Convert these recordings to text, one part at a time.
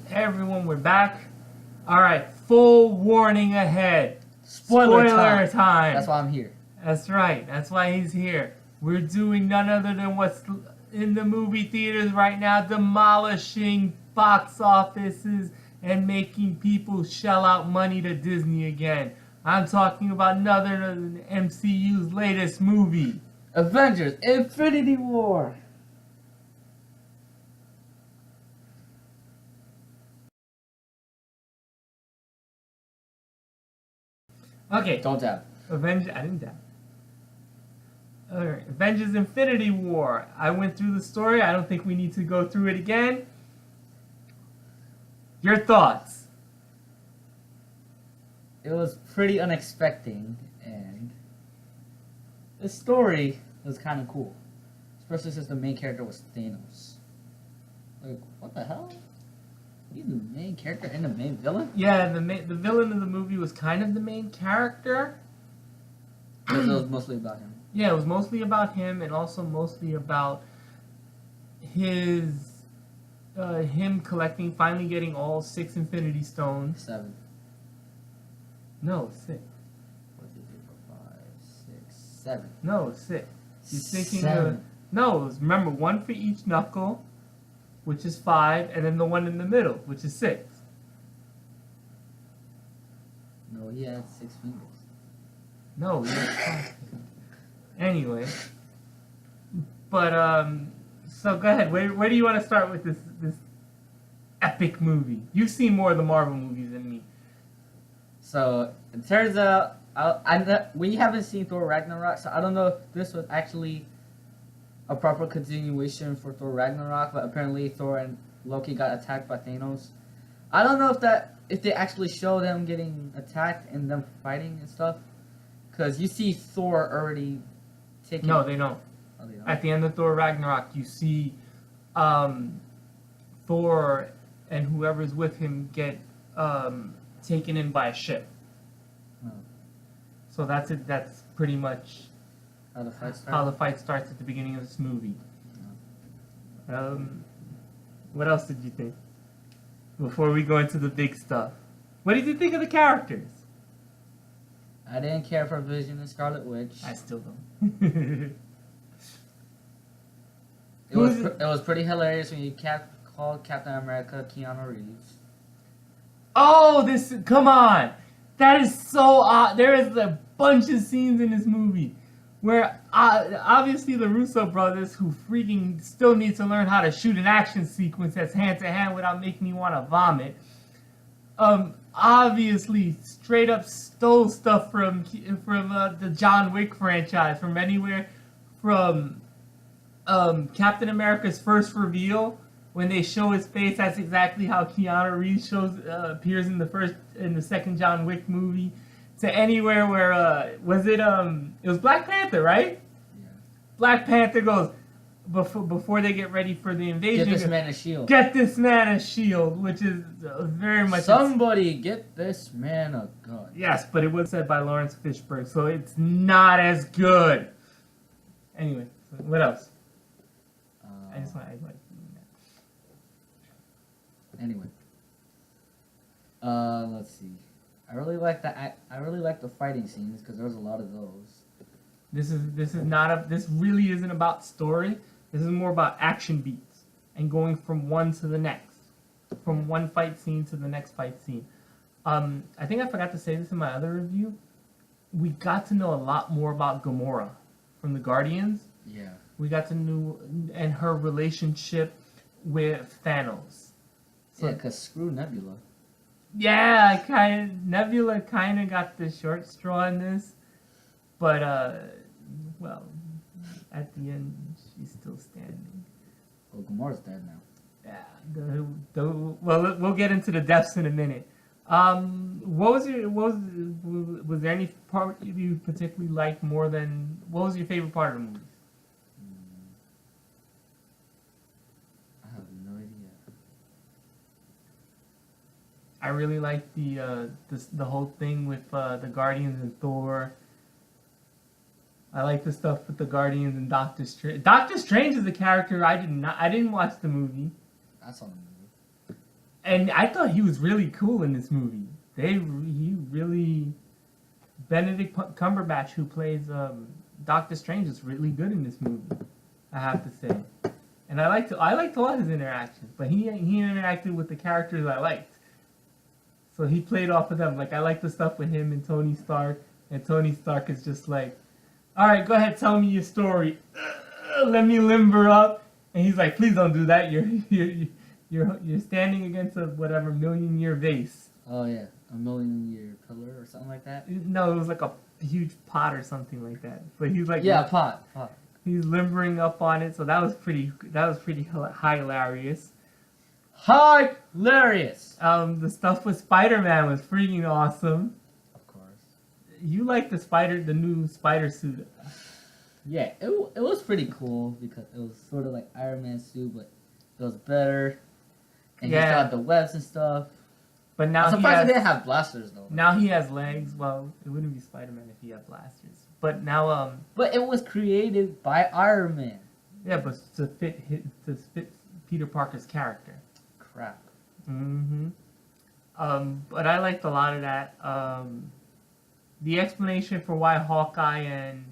Hey everyone, we're back. Alright, full warning ahead. Spoiler time. That's why I'm here. That's right, that's why he's here. We're doing none other than what's in the movie theaters right now, demolishing box offices and making people shell out money to Disney again. I'm talking about none other than MCU's latest movie, Avengers Infinity War. Okay. Don't tap. I didn't tap. Alright, Avengers Infinity War. I went through the story. I don't think we need to go through it again. Your thoughts? It was pretty unexpected, and the story was kind of cool. Especially since the main character was Thanos. Like, what the hell? He's the main character and the main villain? Yeah, the villain of the movie was kind of the main character. Because it was mostly about him. Yeah, it was mostly about him, and also mostly about him finally getting all 6 Infinity Stones. 7. No, 6. 1, 2, 3, 4, 5, 6, 7. No, 6. You're thinking 7. No, it was, remember, 1 for each knuckle, which is 5, and then the one in the middle, which is 6. No, he had 6 fingers. No, he had 5. Anyway, but so go ahead. Where do you want to start with this epic movie? You've seen more of the Marvel movies than me. So it turns out we haven't seen Thor Ragnarok, so I don't know if this was actually a proper continuation for Thor Ragnarok, but apparently Thor and Loki got attacked by Thanos. I don't know if they actually show them getting attacked and them fighting and stuff, because you see Thor already taking. No, they don't. Oh, they don't. At the end of Thor Ragnarok, you see Thor and whoever's with him get taken in by a ship. Oh. So that's it. That's pretty much How the fight started? how the fight starts at the beginning of this movie. What else did you think? Before we go into the big stuff, what did you think of the characters? I didn't care for Vision and Scarlet Witch. I still don't. It was pretty hilarious when you called Captain America Keanu Reeves. Oh, come on! That is so odd. There is a bunch of scenes in this movie where obviously the Russo brothers, who freaking still need to learn how to shoot an action sequence that's hand to hand without making me want to vomit, obviously straight up stole stuff from the John Wick franchise, from anywhere from Captain America's first reveal. When they show his face, that's exactly how Keanu Reeves appears in the second John Wick movie. To anywhere where it was Black Panther, right? Yeah. Black Panther goes before they get ready for the invasion. Get this man a shield. Get this man a shield, which is very much Somebody get this man a gun. yes, but it was said by Lawrence Fishburne, so it's not as good. Anyway, what else? I just like that. Anyway, let's see. I really like the fighting scenes because there's a lot of those. This really isn't about story. This is more about action beats and going from one to the next, from one fight scene to the next fight scene. I think I forgot to say this in my other review. We got to know a lot more about Gamora from the Guardians. Yeah. We got to know and her relationship with Thanos. So, Yeah, because screw Nebula. yeah, Nebula kind of got the short straw in this, but well, at the end she's still standing. Well, Gamora's dead now. Yeah, well, we'll get into the deaths in a minute. Was there any part you particularly liked more than? What was your favorite part of the movie? I have no idea. I really liked the whole thing with the Guardians and Thor. I like the stuff with the Guardians and Doctor Strange. Doctor Strange is a character I didn't watch the movie. I saw the movie. And I thought he was really cool in this movie. Benedict Cumberbatch, who plays Doctor Strange, is really good in this movie. I have to say, and I liked all his interactions, but he interacted with the characters I liked. So he played off of them. Like, I like the stuff with him and Tony Stark, and Tony Stark is just like, all right, go ahead, tell me your story. Let me limber up. And he's like, please don't do that. You're standing against a whatever million-year vase. Oh yeah, a million-year pillar or something like that. No, it was like a huge pot or something like that. But he's like, yeah, pot. He's limbering up on it, so that was pretty hilarious. Hilarious. The stuff with Spider-Man was freaking awesome. Of course. You like the new spider suit? Yeah, it was pretty cool because it was sort of like Iron Man's suit, but it was better. And he still had the webs and stuff. But now I'm surprised he didn't have blasters though. Now he has legs. Well, it wouldn't be Spider-Man if he had blasters. But now But it was created by Iron Man. Yeah, but to fit Peter Parker's character. Crap. Mm-hmm. But I liked a lot of that. The explanation for why Hawkeye and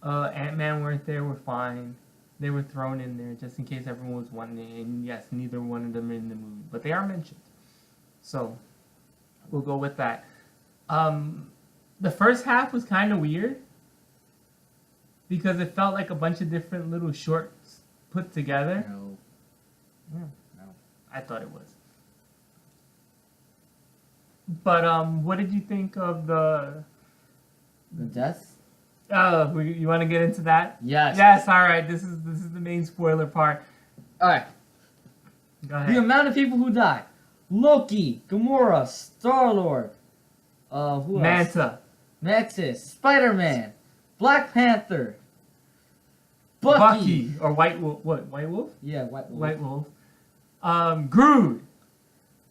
Ant-Man weren't there were fine. They were thrown in there just in case everyone was wondering. And yes, neither one of them are in the movie, but they are mentioned. So we'll go with that. The first half was kind of weird because it felt like a bunch of different little shorts put together. No. Yeah. No. I thought it was. But what did you think of the death? Oh, you want to get into that? Yes. Yes. All right. This is the main spoiler part. All right. Go ahead. The amount of people who died: Loki, Gamora, Star-Lord, who else? Mantis, Spider-Man, Black Panther, Bucky or White Wolf. What? White Wolf? Yeah, White Wolf. White Wolf. Groot.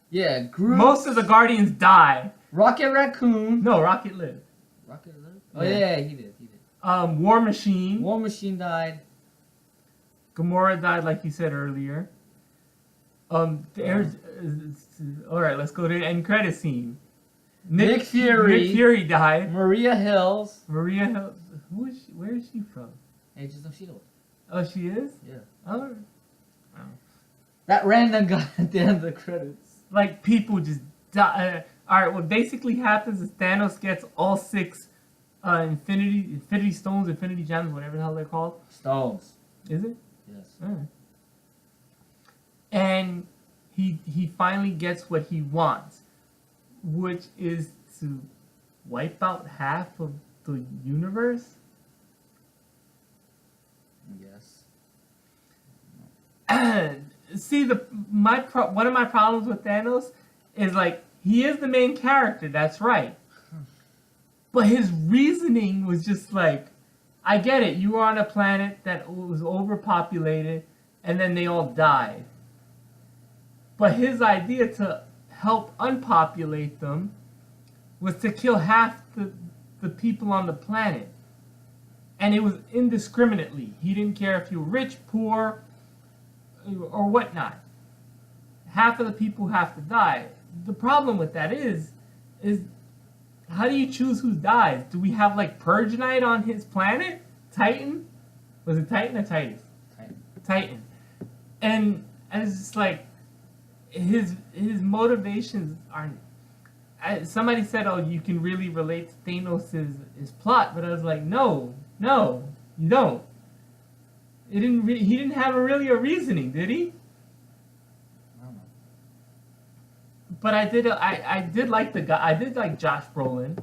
Yeah, Groot. Most of the Guardians die. Rocket Raccoon. No, Rocket lived. Rocket lived? Oh yeah, he did. War Machine. War Machine died. Gamora died, like you said earlier. There's all right. Let's go to the end credit scene. Nick Fury. Nick Fury died. Maria Hills. Maria Hills. Who is she? Where is she from? Agents of S.H.I.E.L.D. Oh, she is? Yeah. Oh. That random guy at the end of the credits. Like, people just die. Alright, what basically happens is Thanos gets all 6 Infinity Stones, Infinity Gems, whatever the hell they're called. Stones. Is it? Yes. Alright. And he finally gets what he wants, which is to wipe out half of the universe. Yes. See, one of my problems with Thanos is, like, he is the main character, that's right. But his reasoning was just like, I get it, you were on a planet that was overpopulated, and then they all died. But his idea to help unpopulate them was to kill half the people on the planet. And it was indiscriminately. He didn't care if you were rich, poor, or whatnot. Half of the people have to die. The problem with that is how do you choose who dies? Do we have, like, Purge Night on his planet? Titan? Was it Titan or Titus? Titan. And it's just like his motivations aren't. Somebody said, "Oh, you can really relate to Thanos' his plot," but I was like, "No, you don't." He didn't have a reasoning, did he? I don't know. But I did like the guy. I did like Josh Brolin,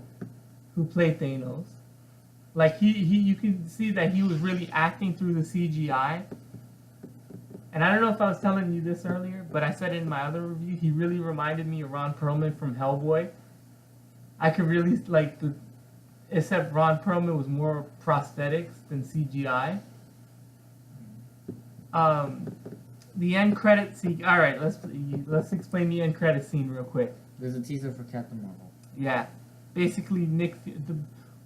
who played Thanos. Like you can see that he was really acting through the CGI. And I don't know if I was telling you this earlier, but I said it in my other review. He really reminded me of Ron Perlman from Hellboy. I could really like except Ron Perlman was more prosthetics than CGI. The end credit scene. All right, let's explain the end credit scene real quick. There's a teaser for Captain Marvel. Yeah, basically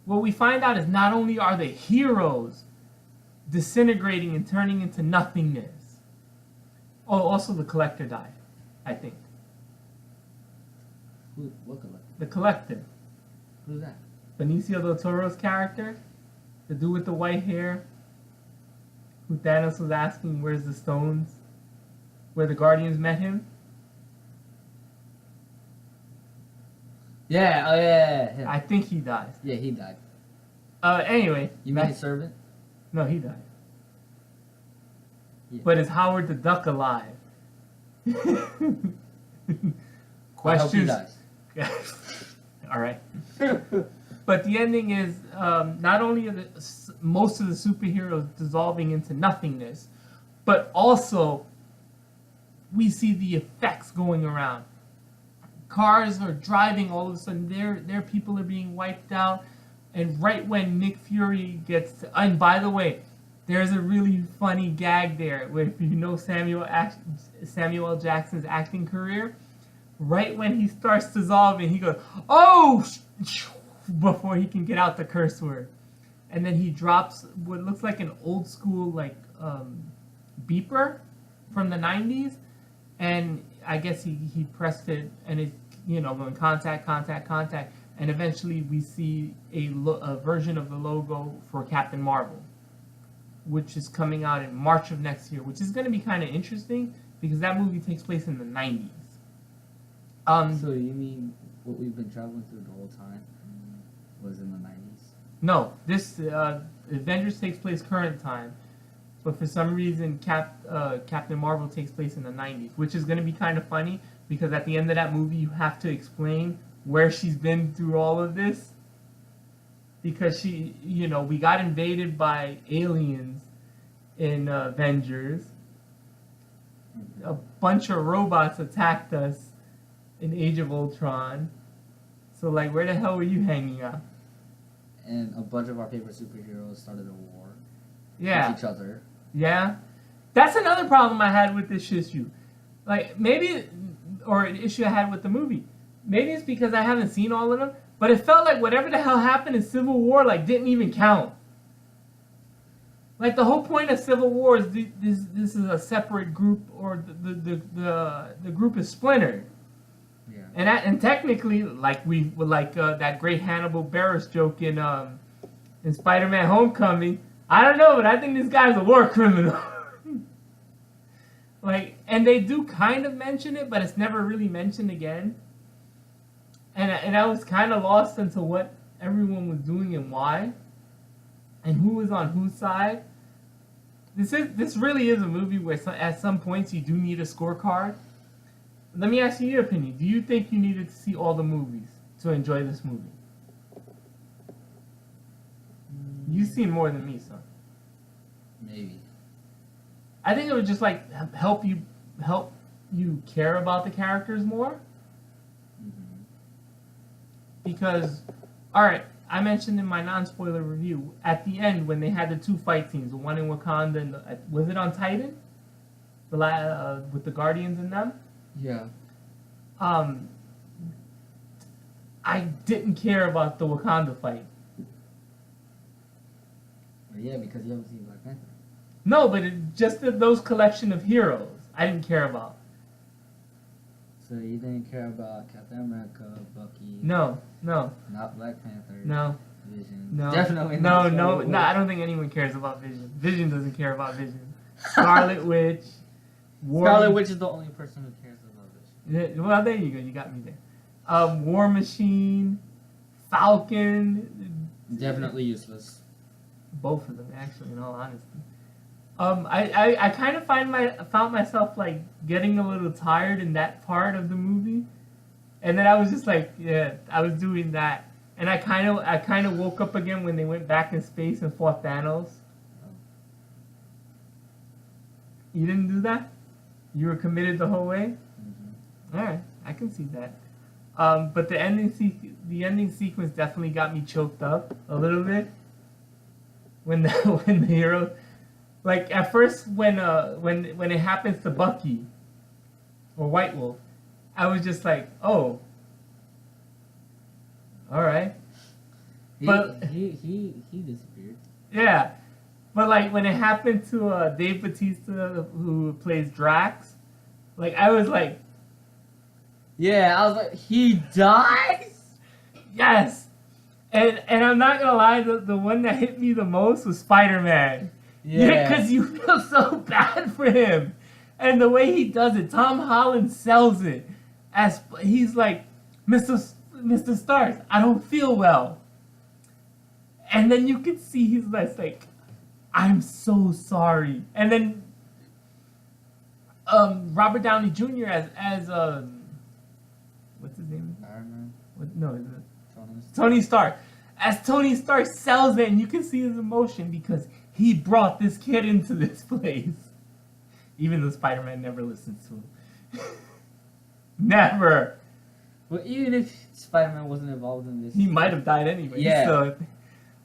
what we find out is not only are the heroes disintegrating and turning into nothingness. Oh, also the Collector died, I think. What collector? The Collector. Who's that? Benicio del Toro's character, the dude with the white hair, who Thanos was asking where's the stones, where the Guardians met him. Yeah, oh yeah. I think he dies. Yeah, he died. Anyway. You mean his servant? No, he died. Yeah. But is Howard the Duck alive? Questions. I hope he dies. All right. But the ending is not only are most of the superheroes dissolving into nothingness, but also we see the effects going around. Cars are driving, all of a sudden their people are being wiped out, and right when Nick Fury gets to, and by the way, there's a really funny gag there where if you know Samuel L. Jackson's acting career, right when he starts dissolving, he goes, "Oh!" before he can get out the curse word, and then he drops what looks like an old school beeper from the 90s, and I guess he pressed it, and it going contact, and eventually we see a version of the logo for Captain Marvel, which is coming out in March of next year, which is going to be kind of interesting because that movie takes place in the 90s. So you mean what we've been traveling through the whole time was in the 90s? No, this Avengers takes place current time, but for some reason Captain Marvel takes place in the 90s, which is going to be kind of funny because at the end of that movie you have to explain where she's been through all of this, because we got invaded by aliens in Avengers. A bunch of robots attacked us in Age of Ultron. So where the hell were you hanging out? And a bunch of our favorite superheroes started a war with each other. Yeah. That's another problem I had with this issue. Maybe, or an issue I had with the movie. Maybe it's because I haven't seen all of them, but it felt like whatever the hell happened in Civil War didn't even count. The whole point of Civil War is this is a separate group, or the group is splintered. Yeah. And technically, that great Hannibal Buress joke in Spider-Man: Homecoming. I don't know, but I think this guy's a war criminal. And they do kind of mention it, but it's never really mentioned again. And I was kind of lost into what everyone was doing and why, and who was on whose side. This really is a movie where at some points you do need a scorecard. Let me ask you your opinion. Do you think you needed to see all the movies to enjoy this movie? You've seen more than me, son. Maybe. I think it would just help you care about the characters more. Mm-hmm. Because, all right, I mentioned in my non-spoiler review at the end when they had the two fight scenes, the one in Wakanda and was it on Titan, with the Guardians and them? Yeah. I didn't care about the Wakanda fight. Well, yeah, because you haven't seen Black Panther. No, but those collection of heroes I didn't care about. So you didn't care about Captain America, Bucky? No. Not Black Panther? No. Vision? No. Definitely not. No, No, I don't think anyone cares about Vision. Vision doesn't care about Vision. Scarlet Witch. Scarlet Witch is the only person who cares about Vision. Yeah, well, there you go. You got me there. War Machine, Falcon. Definitely useless. Both of them, actually, in all honesty. I kind of found myself getting a little tired in that part of the movie, and then I was just I was doing that, and I kind of woke up again when they went back in space and fought Thanos. You didn't do that? You were committed the whole way? Mm-hmm. All right, I can see that. But the ending sequence definitely got me choked up a little bit when the hero, at first when it happens to Bucky or White Wolf, I was just oh, all right. But he disappeared. Yeah, but when it happened to Dave Bautista, who plays Drax, I was Yeah, I was like, he dies? Yes. And I'm not gonna lie, the one that hit me the most was Spider-Man. Yeah, because you feel so bad for him. And the way he does it, Tom Holland sells it. As he's like, Mr. Stark, I don't feel well. And then you can see he's like, I'm so sorry. And then Robert Downey Jr. as what's his name? Iron Man. No, is it Tony Stark? As Tony Stark sells it, and you can see his emotion because he brought this kid into this place. Even though Spider-Man never listens to him. Never. Well, even if Spider-Man wasn't involved in this, he might have died anyway. Yeah. So.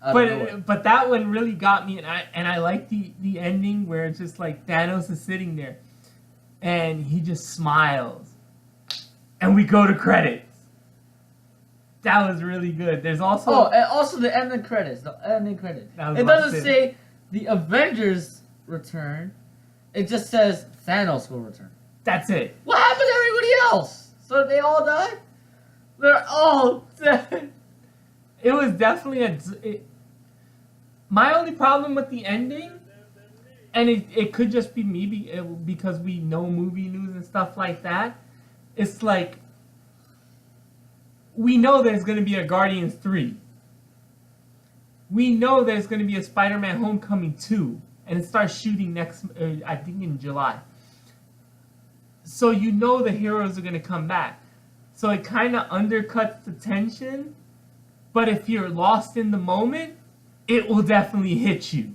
But that one really got me, and I like the ending where it's just like Thanos is sitting there, and he just smiles, and we go to credits. That was really good. There's also and also the ending credits. The ending credits. It doesn't say the Avengers return. It just says Thanos will return. That's it. What happened to everybody else? So they all died? They're all dead. It was definitely my only problem with the ending, and it could just be me because we know movie news and stuff like that. It's like, we know there's going to be a Guardians 3. We know there's going to be a Spider-Man Homecoming 2. And it starts shooting I think in July. So you know the heroes are going to come back. So it kind of undercuts the tension. But if you're lost in the moment, it will definitely hit you.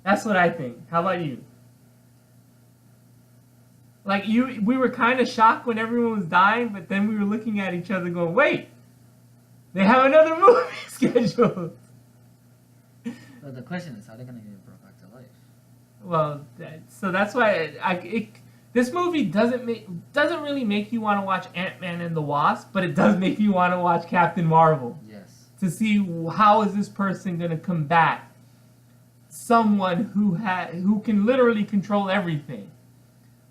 That's what I think. How about you? Like, we were kind of shocked when everyone was dying, but then we were looking at each other going, wait, they have another movie scheduled. But the question is, how are they going to get brought back to life? Well, so that's why this movie doesn't really make you want to watch Ant-Man and the Wasp, but it does make you want to watch Captain Marvel. Yes. To see how is this person going to combat someone who can literally control everything.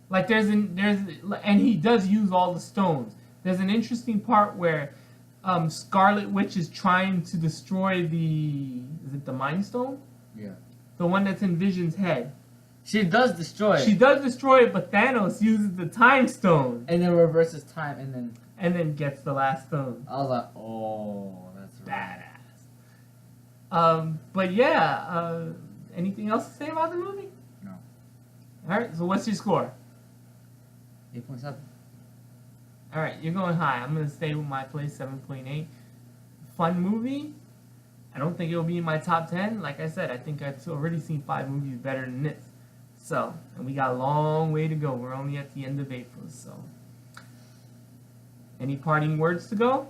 Like and he does use all the stones. There's an interesting part where Scarlet Witch is trying to destroy is it the Mind Stone? Yeah. The one that's in Vision's head. She does destroy it. She does destroy it, but Thanos uses the Time Stone. And then reverses time, and then gets the last stone. I was like, oh, that's badass. But yeah, anything else to say about the movie? No. Alright, so what's your score? 8.7. Alright, you're going high. I'm going to stay with my place, 7.8. Fun movie. I don't think it'll be in my top 10. Like I said, I think I've already seen 5 movies better than this. So, and we got a long way to go. We're only at the end of April, so. Any parting words to go?